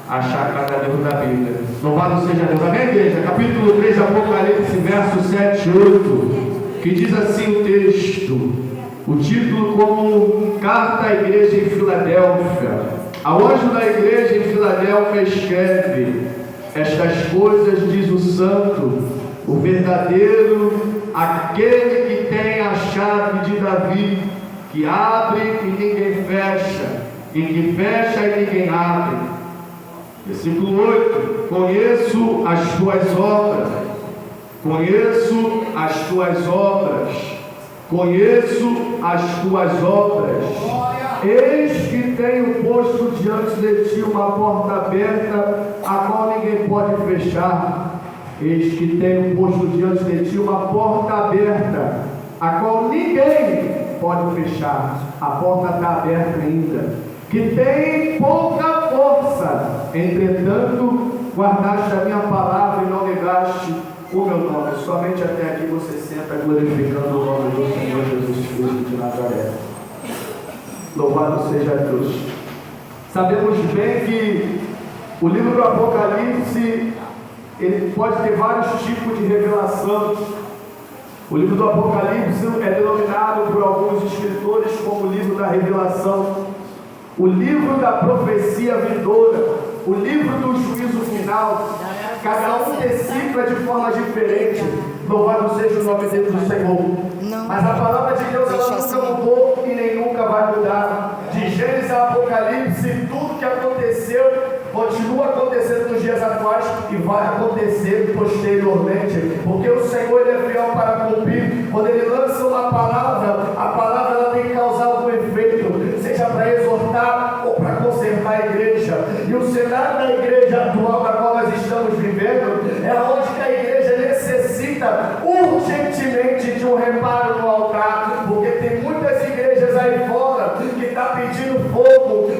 achar cada livro da Bíblia. Louvado seja Deus. Amém, igreja? Capítulo 3 de Apocalipse, versos 7 e 8, que diz assim o texto, o título como Carta à Igreja em Filadélfia. Ao anjo da igreja em Filadélfia escreve: estas coisas diz o santo, o verdadeiro, aquele que tem a chave de Davi, que abre e ninguém fecha, e que fecha e ninguém abre. Versículo 8: conheço as tuas obras, conheço as tuas obras, conheço as tuas obras. Eis que tenho posto diante de ti uma porta aberta, a qual ninguém pode fechar. Eis que tenho posto diante de ti uma porta aberta, a qual ninguém pode fechar. A porta está aberta ainda. Que tem pouca força, entretanto, guardaste a minha palavra e não negaste o meu nome. Somente até aqui você senta glorificando o nome do Senhor Jesus Cristo de Nazaré. Louvado seja Deus. Sabemos bem que o livro do Apocalipse, ele pode ter vários tipos de revelação. O livro do Apocalipse é denominado por alguns escritores como o livro da revelação, o livro da profecia vindoura, o livro do juízo final. Cada um decifra de forma diferente. Louvado seja o nome do Senhor. Mas a palavra de Deus, ela nunca mudou e nem nunca vai mudar. De Gênesis a Apocalipse, tudo que aconteceu continua acontecendo nos dias atuais e vai acontecer posteriormente, porque o Senhor, ele é fiel para cumprir. Quando ele lança uma palavra, a palavra ela tem que causar algum efeito, seja para exortar ou para consertar a igreja. E o cenário da igreja atual na qual nós estamos vivendo é onde que a igreja necessita urgentemente de um reparo no altar, porque tem muitas igrejas aí fora que estão pedindo fogo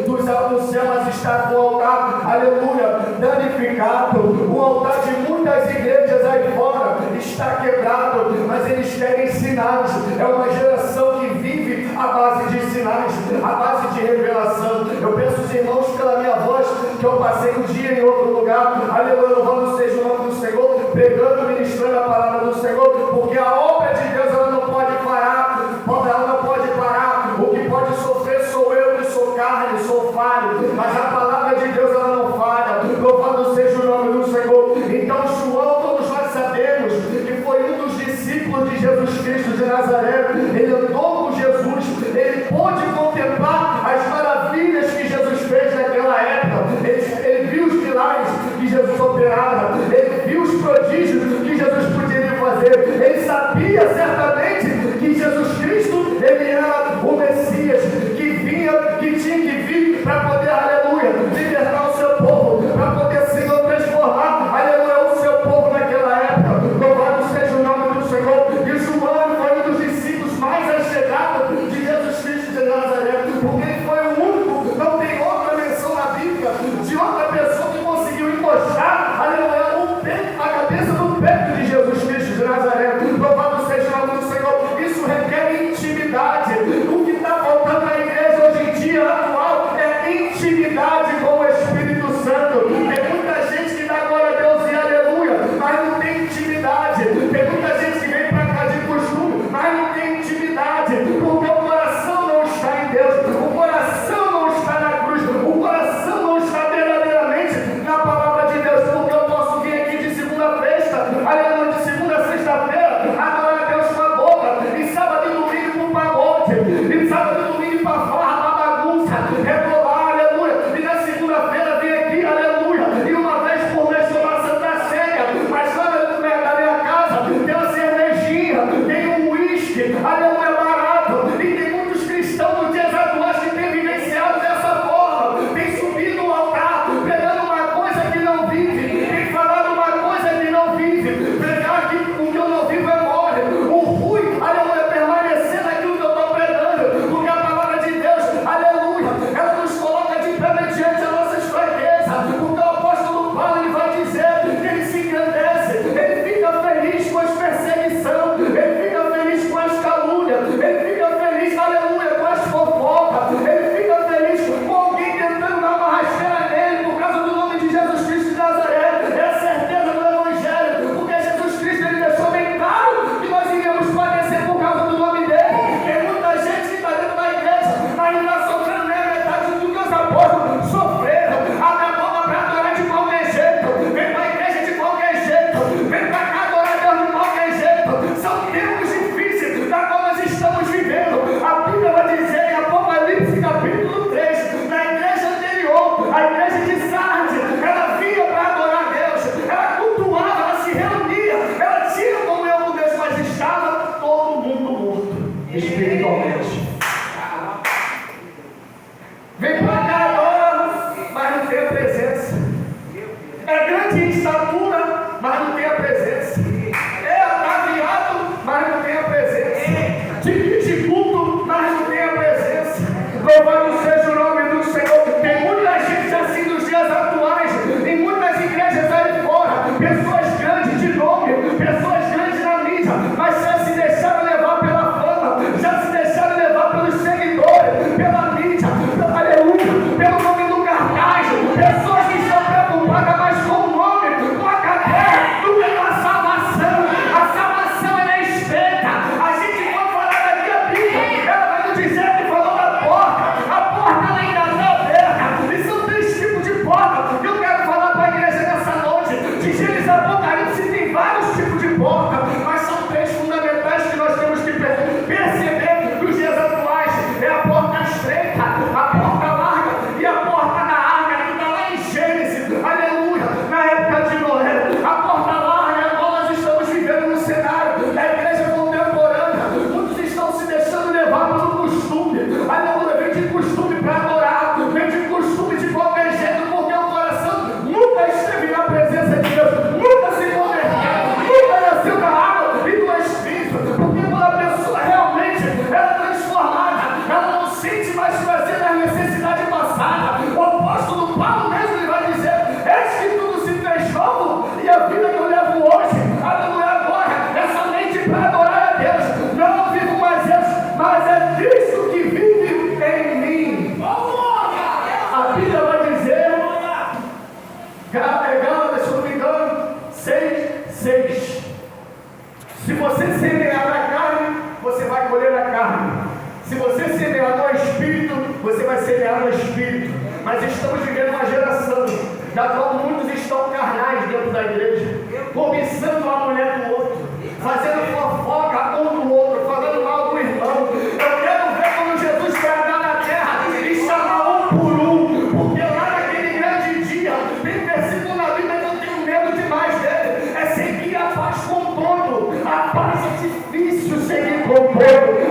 do céu, mas está com o altar, aleluia, danificado. O altar de muitas igrejas aí fora está quebrado, mas eles querem sinais. É uma geração que vive à base de sinais, à base de revelação. Eu peço os irmãos pela minha voz, que eu passei um dia em outro lugar, aleluia, louvando seja o nome do Senhor, pregando, ministrando a palavra do Senhor, porque a obra de Deus ela não pode parar, ela não pode parar. O que pode sofrer sou eu, que sou carne, sou falho, mas a palavra de Deus ela não falha. Louvado seja o nome do Senhor. Então João, todos nós sabemos que foi um dos discípulos de Jesus Cristo de Nazaré. Ele andou com Jesus, ele pôde contemplar as maravilhas que Jesus fez naquela época. Ele viu os milagres que Jesus operava, ele viu os prodígios que Jesus poderia fazer, ele sabia Gálatas, se não me engano, 6:6. Se você semear na carne, você vai colher na carne. Se você semear no Espírito, você vai semear no Espírito. Mas estamos vivendo uma geração da qual muitos estão carnais dentro da igreja, cobiçando a mulher do outro, fazendo fofoca um do outro, falando mal do irmão. Eu quero ver quando Jesus vai andar na terra e chamar um por um, porque lá naquele grande dia, tem versículo na Bíblia que eu tenho medo demais dele, é seguir a paz com todo. A paz é difícil seguir com todo,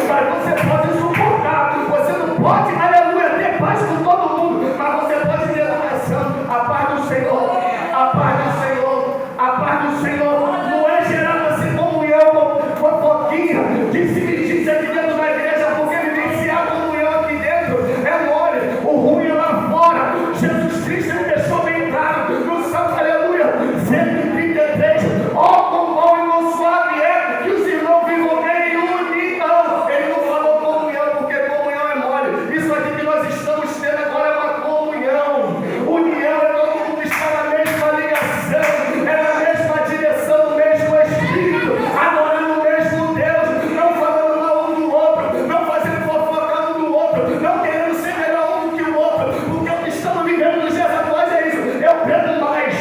mas você pode suportar, você não pode, aleluia, ter paz com todo mundo, mas você pode ter oração. A paz do Senhor, a paz do Senhor, a paz do Senhor não é gerada assim comunhão, fofoquinha, que se diz aqui dentro da igreja, porque vivenciar comunhão aqui dentro é mole, o ruim é lá fora. Jesus Cristo ele deixou bem claro no Salmo, aleluia, 133, ó quão bom e quão suave é que os irmãos vivam em união. Ele não falou comunhão, porque comunhão é mole. Isso aqui que nós estamos tendo agora é uma comunhão. União é todo mundo estar na mesma ligação, é na mesma direção, no mesmo Espírito, adorando o mesmo Deus, não falando mal um do outro, não fazendo fofoca um do outro, não querendo ser melhor um do que o outro, porque o que estamos vivendo nos dias atuais é isso. Eu canto mais,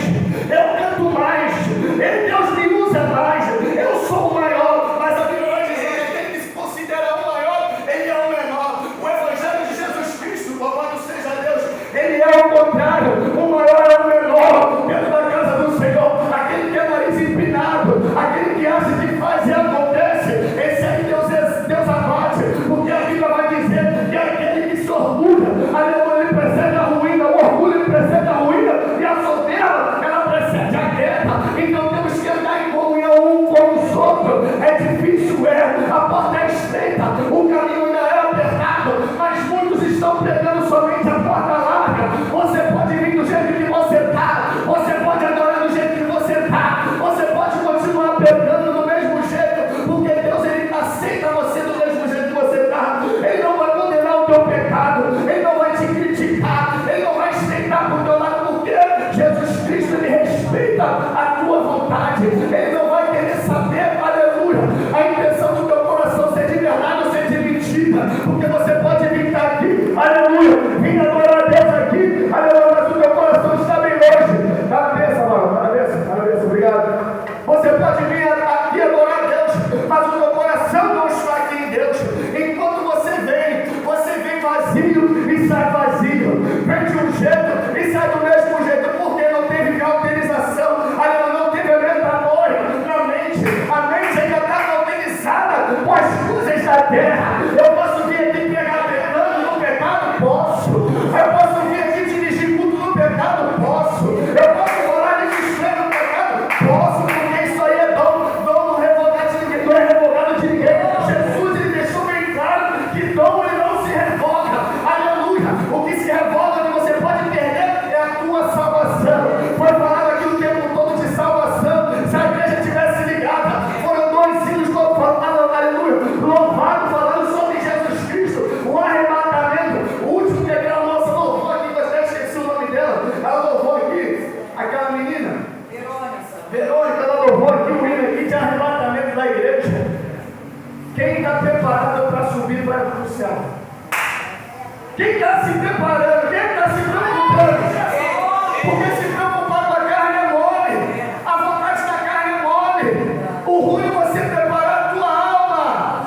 eu canto mais, Deus me usa mais, eu sou o maior, mas a Bíblia vai dizer que aquele que se considera o maior, ele é o menor. O Evangelho de Jesus Cristo, louvado seja Deus, ele é o contrário, o maior é o menor dentro da casa do Senhor. Aquele que é nariz empinado, aquele que acha que faz e acontece, esse aí Deus abate, porque a Bíblia vai dizer que aquele que se orgulha, aleluia, ele precede a ruína, o orgulho ele precede a ruína, e a soberba, ela precede a guerra. Então temos que andar em comunhão um com os outros. É difícil, a porta é estreita, o caminho ainda é apertado, mas muitos estão pegando somente a porta larga. Você pode vir do jeito que você está, você pode adorar do jeito que você está, você pode continuar pegando do mesmo jeito, porque Deus ele aceita você do mesmo jeito que você está. Ele não vai condenar o teu pecado, ele não vai te criticar, ele não vai estreitar para o teu lado, porque Jesus Cristo ele respeita a tua vontade, ele não vai querer saber, aleluia, a intenção do teu coração ser de verdade ou ser de mentira, porque você pode vir aqui, aleluia, vir adorar a Deus aqui, aleluia, mas o teu coração está bem longe. Dá na benção, mano, dá na benção, obrigado. Você pode vir aqui adorar a Deus, mas o teu coração não está aqui em Deus. Enquanto você vem vazio e sai vazio, vem de um jeito e sai do mesmo jeito, porque não teve cauterização, aleluia, não teve metanoia na mente. A mente ainda está cauterizada com as coisas da terra. Eu posso vir aqui pegar pecado no pecado? Posso. Eu posso vir aqui dirigir culto no pecado? Posso. Eu posso morar de desespero no pecado? Posso, porque isso aí é dom não revogado de ninguém, não é revogado de ninguém. Jesus ele deixou bem claro que dom ele não se revoga, aleluia. O que se revoga que você pode perder é a tua salvação. Foi falado aqui o tempo todo de salvação. Se a igreja tivesse ligada, foram 2 hinos falando, aleluia, louvado, falando sobre Jesus Cristo, o arrebatamento. O último que aquela moça louvou aqui, que eu até esqueci o nome dela, ela louvou aqui, aquela menina Verônica, ela louvou aqui o hino aqui de arrebatamento da igreja. Quem está preparado para subir para o céu? Quem está se preparando? Quem está se preocupando? Porque se preocupar com a carne é mole, a vontade da carne é mole. O ruim é você preparar a tua alma.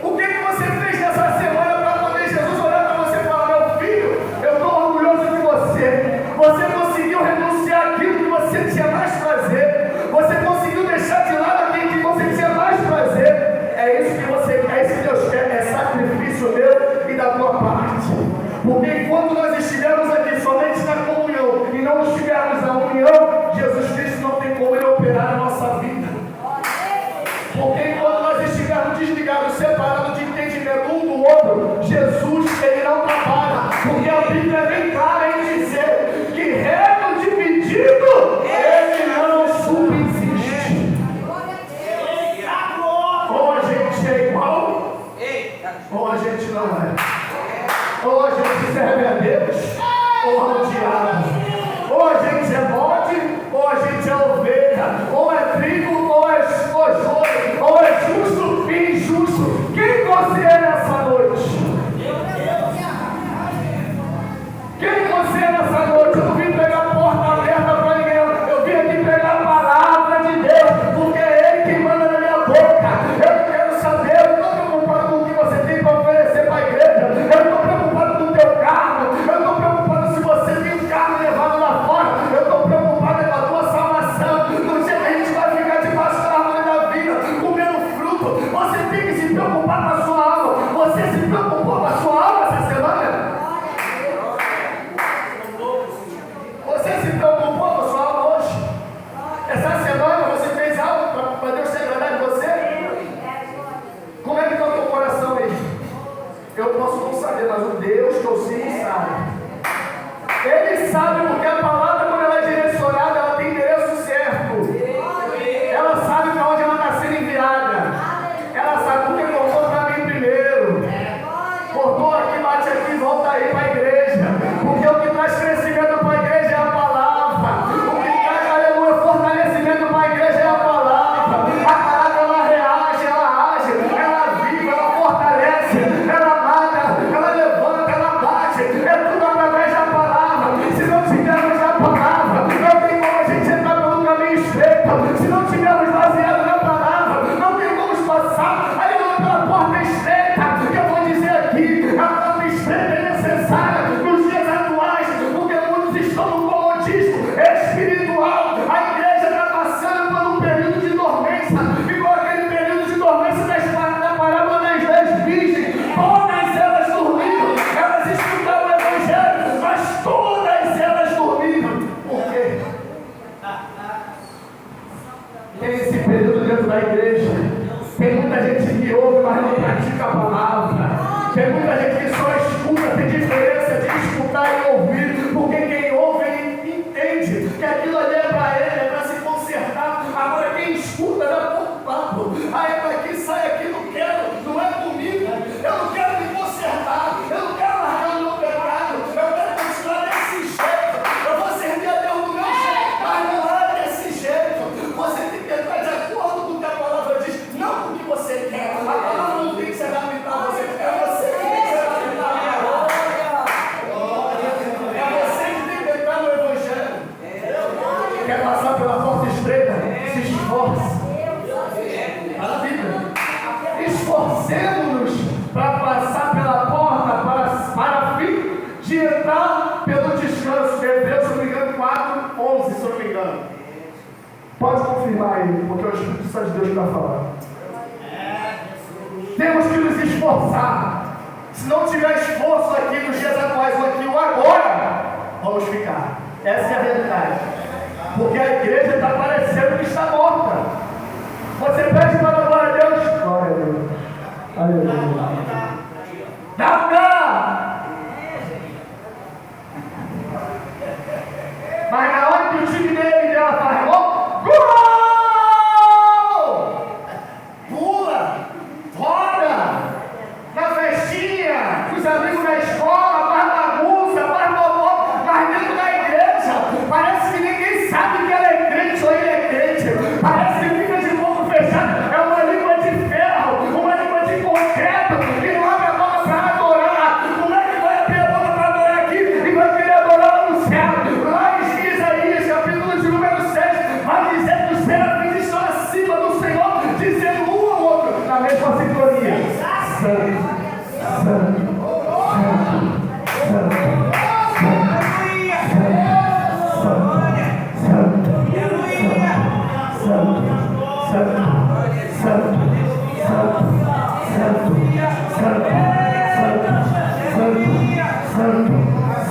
O que você fez nessa semana para poder Jesus olhar para você e falar: meu filho, eu estou orgulhoso de você. Você conseguiu renunciar àquilo que você tinha mais prazer. Você conseguiu deixar de lado aquilo que você tinha mais prazer. É isso que Deus quer, é sacrifício meu e da tua parte. Porque enquanto nós estivermos aqui somente na comunhão e não estivermos na união, Jesus Cristo não tem como ele operar na nossa vida. Porque enquanto nós estivermos desligados, separados de entendimento um do outro, Jesus ele não trabalha. Porque a Bíblia é bem clara em dizer que reino dividido ele não subsiste. Ou a gente é igual, ou a gente não é. Ou a gente serve a Deus, ou ao diabo. Ou a gente é bode, ou a gente é ovelha, ou é trigo, ou é joio, ou é justo e injusto. Quem você é nessa noite? Quem você é nessa noite? Eu não vim pegar a porta aberta para ninguém, eu vim aqui pegar a palavra de Deus, porque é Ele quem manda na minha boca. Eu quero saber, eu não estou preocupado com o que você tem para oferecer para a igreja, eu não estou preocupado com o teu carro, eu não estou preocupado se você tem um carro levado lá fora, eu estou preocupado com a tua salvação. No dia que a gente vai ficar debaixo da árvore da vida, comendo fruto, você tem que se preocupar com a sua alma. Você se preocupou com a sua alma essa semana? Você se preocupou com a sua alma hoje? Essa semana você fez algo para Deus se agradar de você? Como é que está o teu coração aí? Eu posso não saber, mas o Deus que eu sei sabe. Ele sabe porque a palavra, quando ela é direcionada, ela tem endereço certo. Ela sabe para onde ela está sendo enviada. Ela sabe porque cortou para mim primeiro. Cortou aqui, bate aqui e volta aí para a igreja. Porque o que traz crescimento para a igreja é a palavra. O que traz, aleluia, fortalecimento para a igreja é a palavra. A palavra, ela reage, ela age, ela vive, ela fortalece, ela mata, ela levanta, ela bate. É tudo através da palavra. Se não tivermos a palavra, não tem como a gente entrar pelo caminho estreito. Se não tivermos baseado na palavra, não tem como passar, aleluia, pela porta estreita. Que eu vou dizer aqui, a porta estreita é necessária nos dias atuais, porque muitos estão no comodismo espiritual. A igreja está passando por um período de dormência, igual aquele período de dormência da parábola das 10 virgens. Todas elas dormiram, elas escutaram o evangelho, mas todas elas dormiram. Por quê? Tem esse período dentro da igreja. Tem muita gente que ouve, mas não pratica a palavra. Tem muita gente que só escuta. Tem diferença de escutar e ouvir, porque quem ouve, ele entende que aquilo ali é para ele, é para se consertar. Agora quem escuta dá pouco papo. Aí para aqui, sai aqui, não quero, não é comigo. Eu não quero me consertar, eu não quero largar o meu pecado, eu quero continuar desse jeito. Eu vou servir a Deus do meu jeito, mas não é desse jeito. Você tem que entrar de acordo com o que a palavra diz, não com o que você quer. A palavra não tem que se adaptar a você, é você que tem que se adaptar a ela. É você que tem que entrar no evangelho. Quer passar pela porta estreita? Se esforce. A Bíblia. Esforcemos-nos para passar pela porta para fim de entrar pelo descanso. Hebreus, se não me engano, 4:11, se não me engano. Pode confirmar aí, porque é o Espírito Santo de Deus que está falando. Temos que nos esforçar. Se não tiver esforço aqui nos dias atuais, ou aqui ou agora, vamos ficar. Essa é a realidade. Porque a igreja está parecendo que está morta. Você pede para a glória a Deus. Glória a Deus. Aleluia. Dá! Mas na hora que o time dele dela faz gol, gol! Pula, roda, na festinha, com os amigos na escola, faz bagunça, faz bobó, mas dentro da igreja, parece que ninguém sabe que ela é crente ou ele é crente. Parece que fica de boca fechada, é uma língua de ferro, uma língua de concreto, e não abre a boca para adorar. Como é que vai abrir a boca para adorar aqui e vai querer adorar lá no céu? Lá em Isaías, capítulo de número 6, vai dizer que os serafins estão acima do Senhor, dizendo um ao outro, na mesma sintonia: Santo, Santo,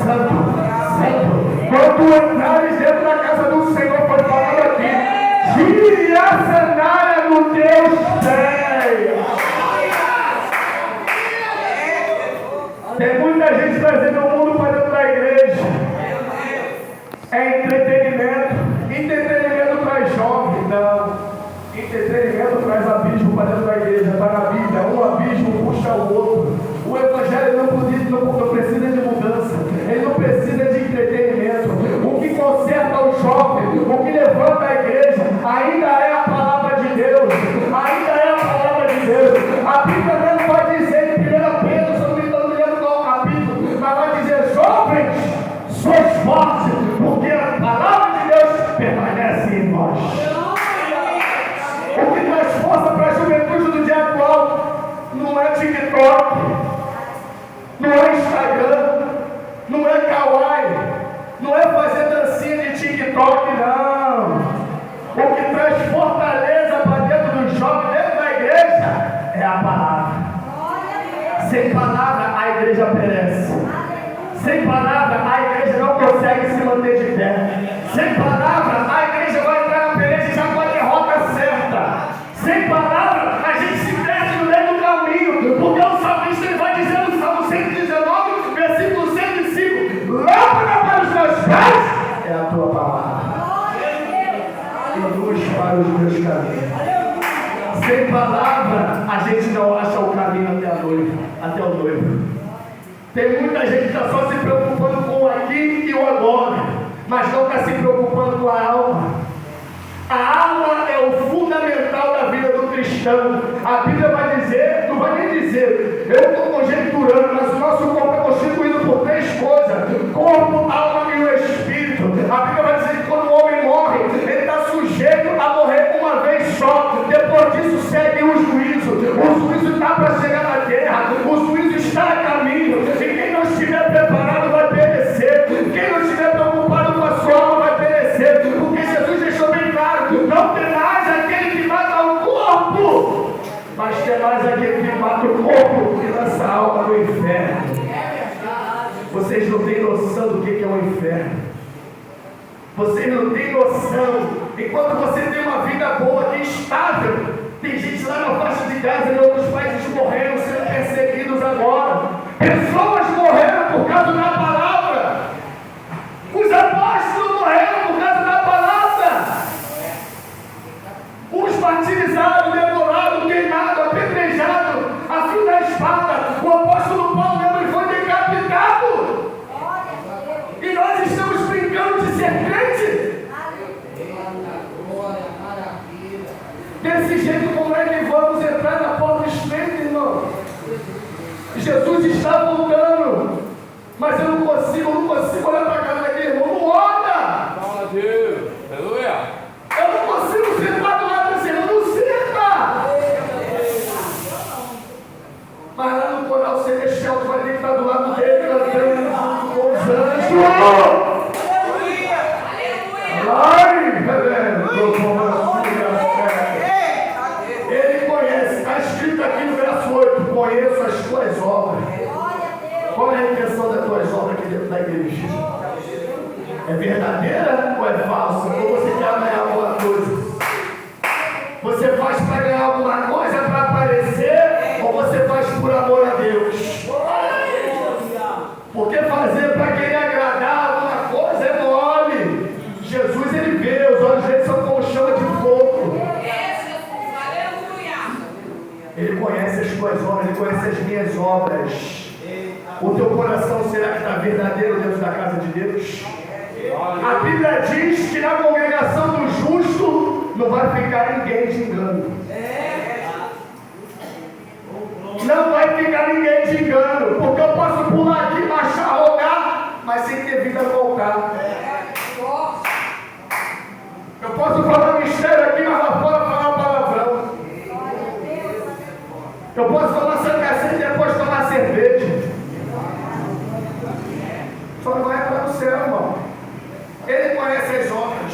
Santo, Santo. Quando entrares dentro da casa do Senhor, foi falado aqui: tire a sandália do teu pé. Tem muita gente trazendo o mundo para dentro da igreja. É entretenimento. Entretenimento traz jovem, não. Entretenimento traz abismo para dentro da igreja. Está na Bíblia, um abismo puxa o outro. O evangelho não precisa de mudança. Ele não precisa de entretenimento. O que TikTok, não é Instagram, não é Kawaii, não é fazer dancinha de TikTok, não. O que traz fortaleza para dentro do jovem, dentro da igreja, é a palavra. Sem palavra, a igreja perece. Sem palavra, a igreja não consegue se manter de pé. Sem palavra, a igreja vai entrar na perece já com a derrota certa. Sem palavra, a gente se perde no meio do caminho. Porque o salmista ele vai dizer no Salmo 119, versículo 105: lâmpada para os meus pés é a tua palavra, e luz para os meus caminhos. Sem palavra, a gente não acha o caminho até o noivo. Tem muita gente que está só se preocupando com o aqui e o agora, mas não está se preocupando com a alma. A alma é o fundamental da vida do cristão. A Bíblia vai dizer, não vai nem dizer, eu estou conjecturando, mas o nosso corpo é constituído por três coisas: corpo, alma e o espírito. A Bíblia vai dizer que quando o homem morre, ele está sujeito a morrer uma vez só. Depois disso segue o juízo. O juízo está para chegar na terra. O juízo está a caminho. E quem não estiver preparado vai perecer. Quem não estiver preocupado com a sua alma vai perecer. Porque Jesus deixou bem claro: não tem mais aquele que mata o corpo, mas tem mais aquele que mata o corpo e lança a alma no inferno. Vocês não têm noção do que é o inferno. Vocês não têm noção. Enquanto você tem uma vida boa, que é estável, tem gente lá na faixa de Gaza e em outros países morrendo, sendo perseguidos agora. Pessoas morreram por causa da palavra. Os apóstolos morreram por causa da palavra. Os martirizados, devorados, queimados, apedrejados, a fio da espada. O apóstolo Paulo mesmo foi decapitado. E nós estamos brincando de ser crente. Desse jeito, como é que vamos entrar na porta estreita, irmão? Jesus está voltando, mas eu não consigo olhar para a cara daquele irmão. Não olha! Glória a Deus! Aleluia! Eu não consigo sentar do lado desse irmão. Não senta! Mas lá no coral celestial, tu vai ter que estar do lado dele, cantando com os anjos. Ai, ele conhece, está escrito aqui no verso 8: conheço as tuas obras. Qual é a intenção das tuas obras aqui dentro da igreja? É verdadeira ou é falsa? Ou você quer ganhar alguma coisa? Você faz para ganhar alguma coisa, para aparecer, ou você faz por amor a Deus? Porque fazer para querer agradar alguma coisa é mole. Jesus, ele vê, os olhos dele são como chama de fogo. Ele conhece as tuas obras, ele conhece as minhas obras. O teu coração será que está verdadeiro dentro da casa de Deus? A Bíblia diz que na congregação do justo não vai ficar ninguém de engano. Não vai ficar ninguém de engano, porque eu posso pular aqui, marchar, rogar, mas sem ter vida no altar. Eu posso falar mistério aqui, mas lá fora falar palavrão. Eu posso falar sangaceiro e depois tomar cerveja. Só não vai para o céu, irmão. Ele conhece as obras.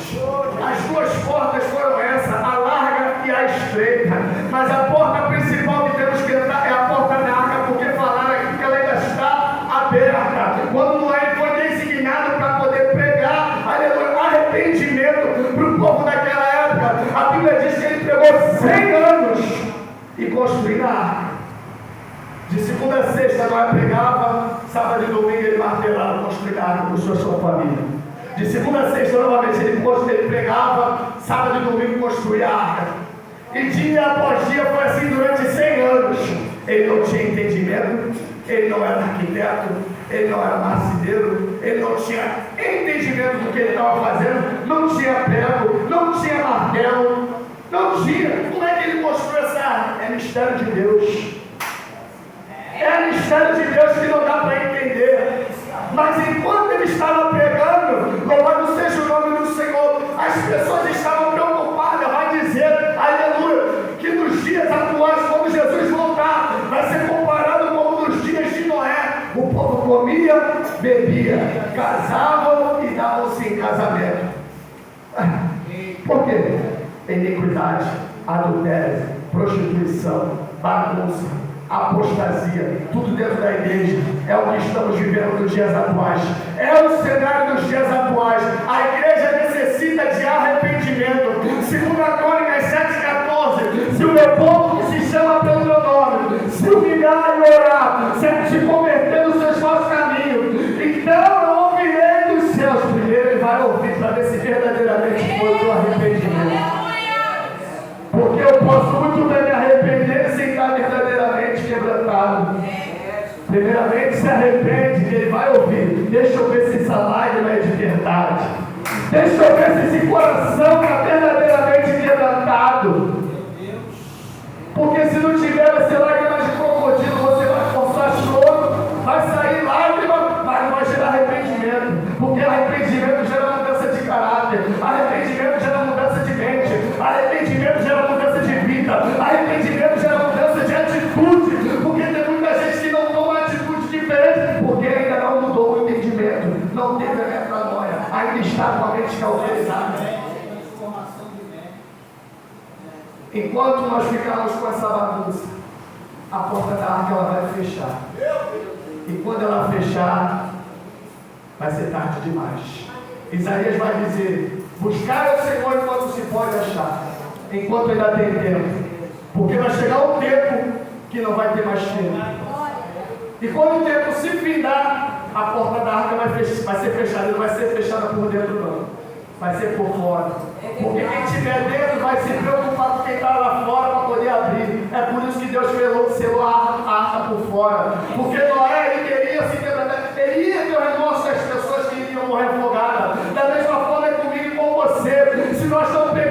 As duas portas foram essas, a larga e a estreita. Mas a porta principal que temos que entrar é a porta larga, porque falaram aqui que ela ainda está aberta. Quando Noé foi designado para poder pregar, aleluia, arrependimento para o povo daquela época, a Bíblia diz que ele pegou 100 anos e construiu a arca. De segunda a sexta Noé pregava, sábado e domingo ele martelava, construindo a arca para sua família. De segunda a sexta, novamente, ele pregava, sábado e domingo construía a arca. E dia após dia foi assim durante 100 anos. Ele não tinha entendimento, ele não era arquiteto, ele não era marceneiro, ele não tinha entendimento do que ele estava fazendo, não tinha prego, não tinha martelo, não tinha. Como é que ele construiu essa arca? É mistério de Deus. É mistério de Deus que não dá para entender. Mas enquanto ele estava pregando, louvado seja o nome do Senhor, as pessoas estavam preocupadas. Vai dizer, aleluia, que nos dias atuais, quando Jesus voltar, vai ser comparado casavam e davam-se em casamento. Por quê? Iniquidade, adultério, prostituição, bagunça, apostasia, tudo dentro da igreja. É o que estamos vivendo nos dias atuais. É o cenário dos dias atuais. A igreja necessita de arrependimento. Segundo a Crônicas 7,14, se o meu povo que se chama pelo meu nome se humilhar e orar, se converter nos seus maus caminhos, então eu ouvirei dos céus. Primeiro ele vai ouvir para ver se verdadeiramente foi o arrependimento. Porque eu posso muito bem me arrepender sem estar verdadeiramente quebrantado. Primeiramente se arrepende, ele vai ouvir. Deixa eu ver se essa lágrima é de verdade. Deixa eu ver se esse coração está verdadeiramente quebrantado. Porque se não tiver, vai ser lágrima de crocodilo, você vai forçar choro, vai sair lágrima, mas não vai gerar arrependimento. Porque arrependimento gera mudança de caráter, arrependimento gera mudança de mente, arrependimento gera mudança de vida, arrependimento gera mudança de atitude. Porque tem muita gente que não toma atitude diferente, porque ainda não mudou o entendimento, não teve a metanoia, ainda está com a mente cauterizada. Enquanto nós ficarmos com essa bagunça, a porta da arca ela vai fechar. E quando ela fechar, vai ser tarde demais. Isaías vai dizer: buscar o Senhor enquanto se pode achar, enquanto ainda tem tempo. Porque vai chegar um tempo que não vai ter mais tempo. E quando o tempo se findar, a porta da arca vai ser fechada. Não vai ser fechada por dentro, não. Vai ser por fora. Porque quem estiver dentro vai se preocupar com quem está lá fora para poder abrir. É por isso que Deus selou a arca por fora. Porque Noé queria se quebrar. Ele ia ter o remorso das pessoas que iriam morrer afogadas. Da mesma forma é comigo e com você. Se nós estamos pegando